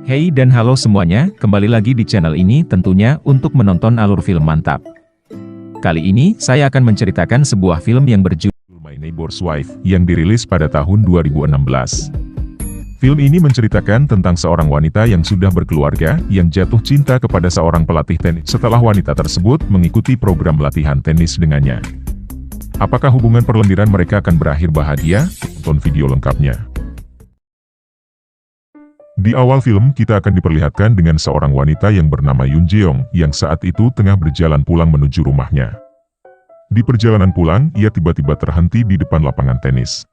Hey dan halo semuanya, kembali lagi di channel ini tentunya untuk menonton alur film mantap. Kali ini, saya akan menceritakan sebuah film yang berjudul My Neighbor's Wife, yang dirilis pada tahun 2016. Film ini menceritakan tentang seorang wanita yang sudah berkeluarga, yang jatuh cinta kepada seorang pelatih tenis setelah wanita tersebut mengikuti program latihan tenis dengannya. Apakah hubungan perlendiran mereka akan berakhir bahagia? Tonton video lengkapnya. Di awal film, kita akan diperlihatkan dengan seorang wanita yang bernama Yoon Jeong, yang saat itu tengah berjalan pulang menuju rumahnya. Di perjalanan pulang, ia tiba-tiba terhenti di depan lapangan tenis.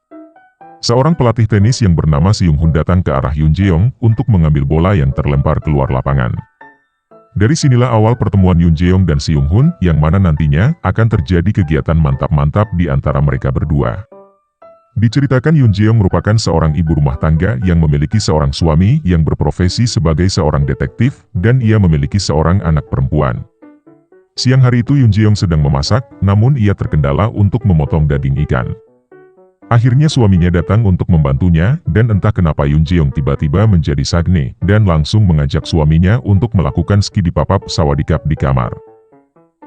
Seorang pelatih tenis yang bernama Seung Hoon datang ke arah Yoon Jeong untuk mengambil bola yang terlempar keluar lapangan. Dari sinilah awal pertemuan Yoon Jeong dan Seung Hoon, yang mana nantinya akan terjadi kegiatan mantap-mantap di antara mereka berdua. Diceritakan Yoon Jeong merupakan seorang ibu rumah tangga yang memiliki seorang suami yang berprofesi sebagai seorang detektif, dan ia memiliki seorang anak perempuan. Siang hari itu Yoon Jeong sedang memasak, namun ia terkendala untuk memotong daging ikan. Akhirnya suaminya datang untuk membantunya, dan entah kenapa Yoon Jeong tiba-tiba menjadi sagne, dan langsung mengajak suaminya untuk melakukan skidi papap sawadikap di kamar.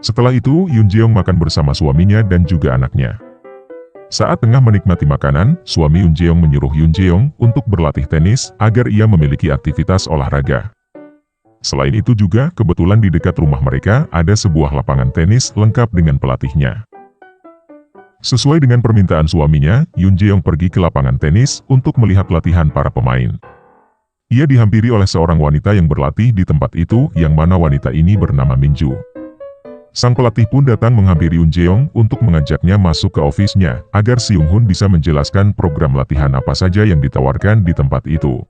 Setelah itu, Yoon Jeong makan bersama suaminya dan juga anaknya. Saat tengah menikmati makanan, suami Yoon Jeong menyuruh Yoon Jeong untuk berlatih tenis, agar ia memiliki aktivitas olahraga. Selain itu juga, kebetulan di dekat rumah mereka, ada sebuah lapangan tenis lengkap dengan pelatihnya. Sesuai dengan permintaan suaminya, Yoon Jeong pergi ke lapangan tenis untuk melihat latihan para pemain. Ia dihampiri oleh seorang wanita yang berlatih di tempat itu, yang mana wanita ini bernama Minju. Sang pelatih pun datang menghampiri Yoon Jeong untuk mengajaknya masuk ke ofisnya, agar Seung Hoon bisa menjelaskan program latihan apa saja yang ditawarkan di tempat itu.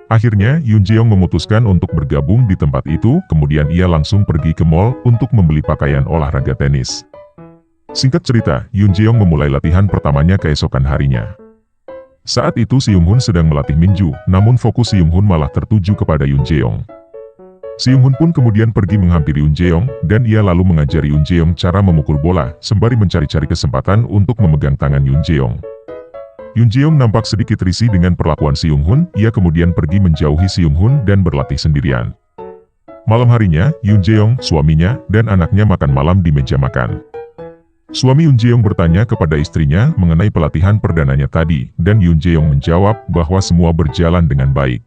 Akhirnya, Yoon Jeong memutuskan untuk bergabung di tempat itu, kemudian ia langsung pergi ke mall untuk membeli pakaian olahraga tenis. Singkat cerita, Yoon Jeong memulai latihan pertamanya keesokan harinya. Saat itu Seung Hoon sedang melatih Minju, namun fokus Seung Hoon malah tertuju kepada Yoon Jeong. Seung Hoon pun kemudian pergi menghampiri Yoon Jeong, dan ia lalu mengajari Yoon Jeong cara memukul bola, sembari mencari-cari kesempatan untuk memegang tangan Yoon Jeong. Yoon Jeong nampak sedikit risih dengan perlakuan Seung Hoon, ia kemudian pergi menjauhi Seung Hoon dan berlatih sendirian. Malam harinya, Yoon Jeong, suaminya, dan anaknya makan malam di meja makan. Suami Yoon Jeong bertanya kepada istrinya mengenai pelatihan perdananya tadi, dan Yoon Jeong menjawab bahwa semua berjalan dengan baik.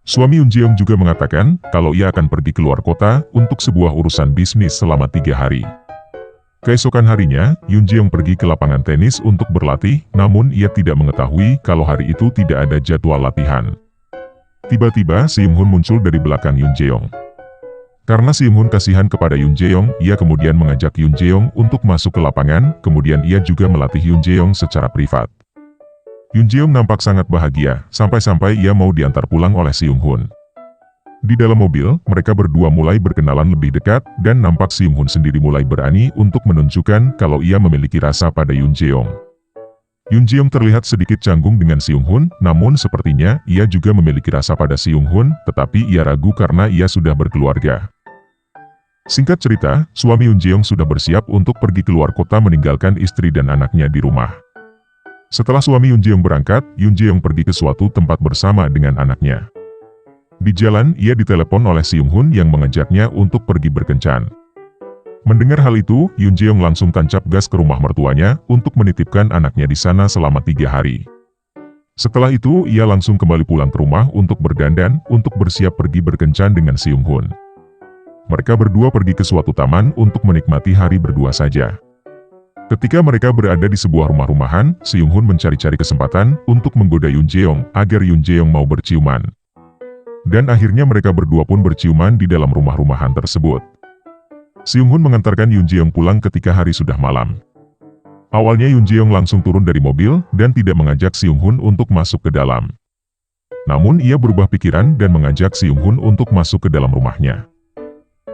Suami Yoon Jeong juga mengatakan kalau ia akan pergi keluar kota untuk sebuah urusan bisnis selama 3 hari. Keesokan harinya, Yoon Jeong pergi ke lapangan tenis untuk berlatih, namun ia tidak mengetahui kalau hari itu tidak ada jadwal latihan. Tiba-tiba Seung Hoon muncul dari belakang Yoon Jeong. Karena Seung Hoon kasihan kepada Yoon Jeong, ia kemudian mengajak Yoon Jeong untuk masuk ke lapangan, kemudian ia juga melatih Yoon Jeong secara privat. Yoon Jeong nampak sangat bahagia, sampai-sampai ia mau diantar pulang oleh Seung Hoon. Di dalam mobil, mereka berdua mulai berkenalan lebih dekat, dan nampak Seung Hoon sendiri mulai berani untuk menunjukkan kalau ia memiliki rasa pada Yoon Jeong. Yoon Jeong terlihat sedikit canggung dengan Seung Hoon, namun sepertinya ia juga memiliki rasa pada Seung Hoon, tetapi ia ragu karena ia sudah berkeluarga. Singkat cerita, suami Yoon Jeong sudah bersiap untuk pergi keluar kota meninggalkan istri dan anaknya di rumah. Setelah suami Yoon Jeong berangkat, Yoon Jeong pergi ke suatu tempat bersama dengan anaknya. Di jalan, ia ditelepon oleh Seung Hoon yang mengajaknya untuk pergi berkencan. Mendengar hal itu, Yoon Jeong langsung tancap gas ke rumah mertuanya untuk menitipkan anaknya di sana selama 3 hari. Setelah itu, ia langsung kembali pulang ke rumah untuk berdandan, untuk bersiap pergi berkencan dengan Seung Hoon. Mereka berdua pergi ke suatu taman untuk menikmati hari berdua saja. Ketika mereka berada di sebuah rumah-rumahan, Seung Hoon mencari-cari kesempatan untuk menggoda Yoon Jeong agar Yoon Jeong mau berciuman. Dan akhirnya mereka berdua pun berciuman di dalam rumah-rumahan tersebut. Seung Hoon mengantarkan Yoon Jeong pulang ketika hari sudah malam. Awalnya Yoon Jeong langsung turun dari mobil dan tidak mengajak Seung Hoon untuk masuk ke dalam. Namun ia berubah pikiran dan mengajak Seung Hoon untuk masuk ke dalam rumahnya.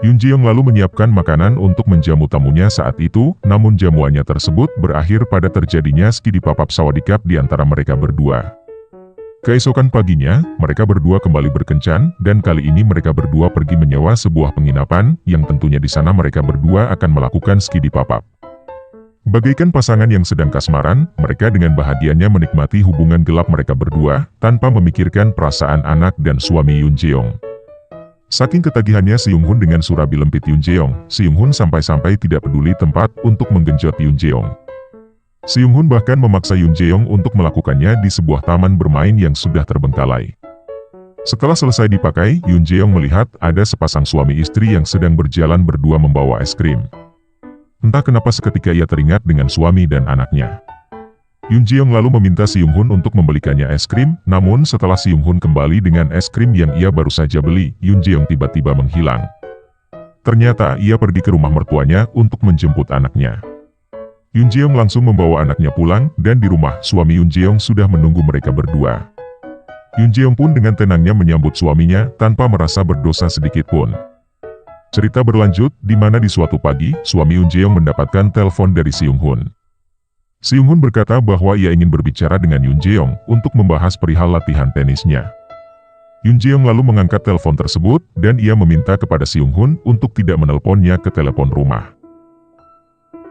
Yoon Jeong lalu menyiapkan makanan untuk menjamu tamunya saat itu, namun jamuannya tersebut berakhir pada terjadinya skidi papap sawadikap di antara mereka berdua. Keesokan paginya, mereka berdua kembali berkencan, dan kali ini mereka berdua pergi menyewa sebuah penginapan, yang tentunya di sana mereka berdua akan melakukan skidi papap. Bagaikan pasangan yang sedang kasmaran, mereka dengan bahagianya menikmati hubungan gelap mereka berdua, tanpa memikirkan perasaan anak dan suami Yoon Jeong. Saking ketagihannya Si Young Hun dengan surabi lempit Yoon Jeong, Si Young Hun sampai-sampai tidak peduli tempat untuk menggenjot Yoon Jeong. Si Young Hun bahkan memaksa Yoon Jeong untuk melakukannya di sebuah taman bermain yang sudah terbengkalai. Setelah selesai dipakai, Yoon Jeong melihat ada sepasang suami istri yang sedang berjalan berdua membawa es krim. Entah kenapa seketika ia teringat dengan suami dan anaknya. Yoon Jeong lalu meminta Si Young Hun untuk membelikannya es krim, namun setelah Si Young Hun kembali dengan es krim yang ia baru saja beli, Yoon Jeong tiba-tiba menghilang. Ternyata ia pergi ke rumah mertuanya untuk menjemput anaknya. Yoon Jeong langsung membawa anaknya pulang, dan di rumah suami Yoon Jeong sudah menunggu mereka berdua. Yoon Jeong pun dengan tenangnya menyambut suaminya tanpa merasa berdosa sedikitpun. Cerita berlanjut, di mana di suatu pagi, suami Yoon Jeong mendapatkan telepon dari Si Young Hun. Si Young Hun berkata bahwa ia ingin berbicara dengan Yoon Jeong untuk membahas perihal latihan tenisnya. Yoon Jeong lalu mengangkat telepon tersebut, dan ia meminta kepada Si Young Hun untuk tidak menelponnya ke telepon rumah.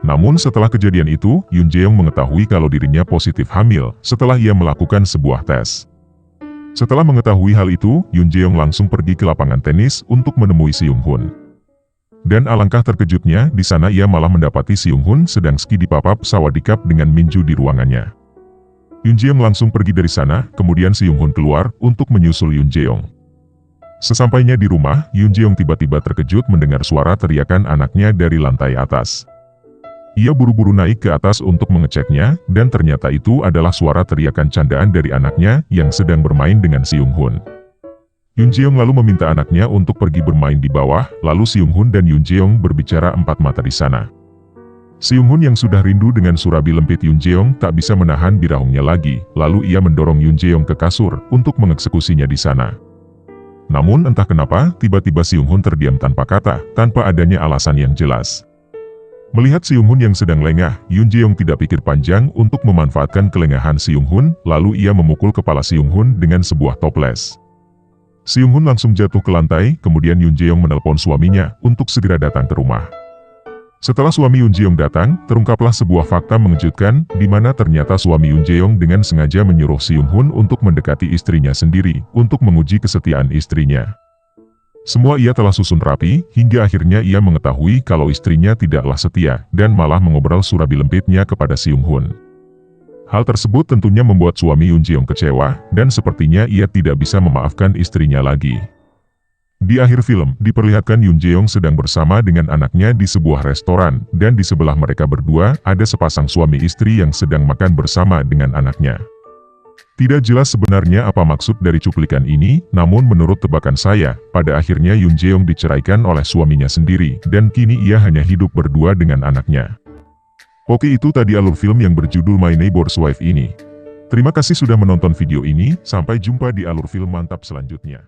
Namun setelah kejadian itu, Yoon Jeong mengetahui kalau dirinya positif hamil setelah ia melakukan sebuah tes. Setelah mengetahui hal itu, Yoon Jeong langsung pergi ke lapangan tenis untuk menemui Si Young Hun. Dan alangkah terkejutnya, di sana ia malah mendapati Si Young Hun sedang ski di papan sawadikap dengan Minju di ruangannya. Yoon Jeong langsung pergi dari sana, kemudian Si Young Hun keluar untuk menyusul Yoon Jeong. Sesampainya di rumah, Yoon Jeong tiba-tiba terkejut mendengar suara teriakan anaknya dari lantai atas. Ia buru-buru naik ke atas untuk mengeceknya, dan ternyata itu adalah suara teriakan candaan dari anaknya yang sedang bermain dengan Si Young Hun. Yoon Jeong lalu meminta anaknya untuk pergi bermain di bawah, lalu Si Young Hun dan Yoon Jeong berbicara empat mata di sana. Si Young Hun yang sudah rindu dengan surabi lempit Yoon Jeong tak bisa menahan birahungnya lagi, lalu ia mendorong Yoon Jeong ke kasur untuk mengeksekusinya di sana. Namun entah kenapa, tiba-tiba Si Young Hun terdiam tanpa kata, tanpa adanya alasan yang jelas. Melihat Si Young Hun yang sedang lengah, Yoon Jeong tidak pikir panjang untuk memanfaatkan kelengahan Si Young Hun, lalu ia memukul kepala Si Young Hun dengan sebuah toples. Si Young Hun langsung jatuh ke lantai, kemudian Yoon Jeong menelpon suaminya untuk segera datang ke rumah. Setelah suami Yoon Jeong datang, terungkaplah sebuah fakta mengejutkan, di mana ternyata suami Yoon Jeong dengan sengaja menyuruh Si Young Hun untuk mendekati istrinya sendiri, untuk menguji kesetiaan istrinya. Semua ia telah susun rapi, hingga akhirnya ia mengetahui kalau istrinya tidaklah setia, dan malah mengobrol surabi lempitnya kepada Si Young Hun. Hal tersebut tentunya membuat suami Yoon Jeong kecewa, dan sepertinya ia tidak bisa memaafkan istrinya lagi. Di akhir film, diperlihatkan Yoon Jeong sedang bersama dengan anaknya di sebuah restoran, dan di sebelah mereka berdua, ada sepasang suami istri yang sedang makan bersama dengan anaknya. Tidak jelas sebenarnya apa maksud dari cuplikan ini, namun menurut tebakan saya, pada akhirnya Yoon Jeong diceraikan oleh suaminya sendiri, dan kini ia hanya hidup berdua dengan anaknya. Oke, itu tadi alur film yang berjudul My Neighbor's Wife ini. Terima kasih sudah menonton video ini, sampai jumpa di alur film mantap selanjutnya.